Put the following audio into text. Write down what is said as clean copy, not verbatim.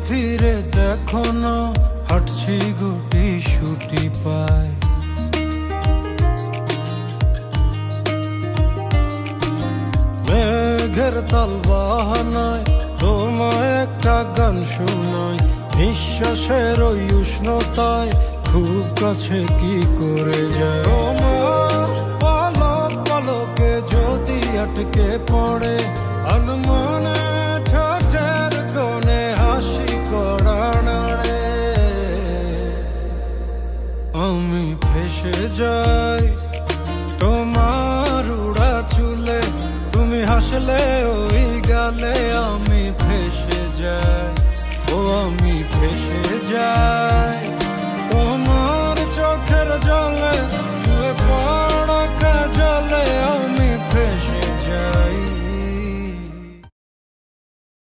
ফিরে দেখো না হাঁটছি গুটি সুটি পায়। মেঘের তাল বাহানায় তোমায় একটা গান শোনাই, নিঃশ্বাসের ওই উষ্ণতায় খুব কাছে কি করে যায়। তোমার পলক পলকে যদি আটকে পড়ে আনমনে ঠোঁটের কোণে হাসি করা নাড়ে, আমি ফেসে যাই তোমার উড়া চুলে, তুমি হাসলে ওই গালে আমি ফেসে যাই, ও আমি ফেসে যাই।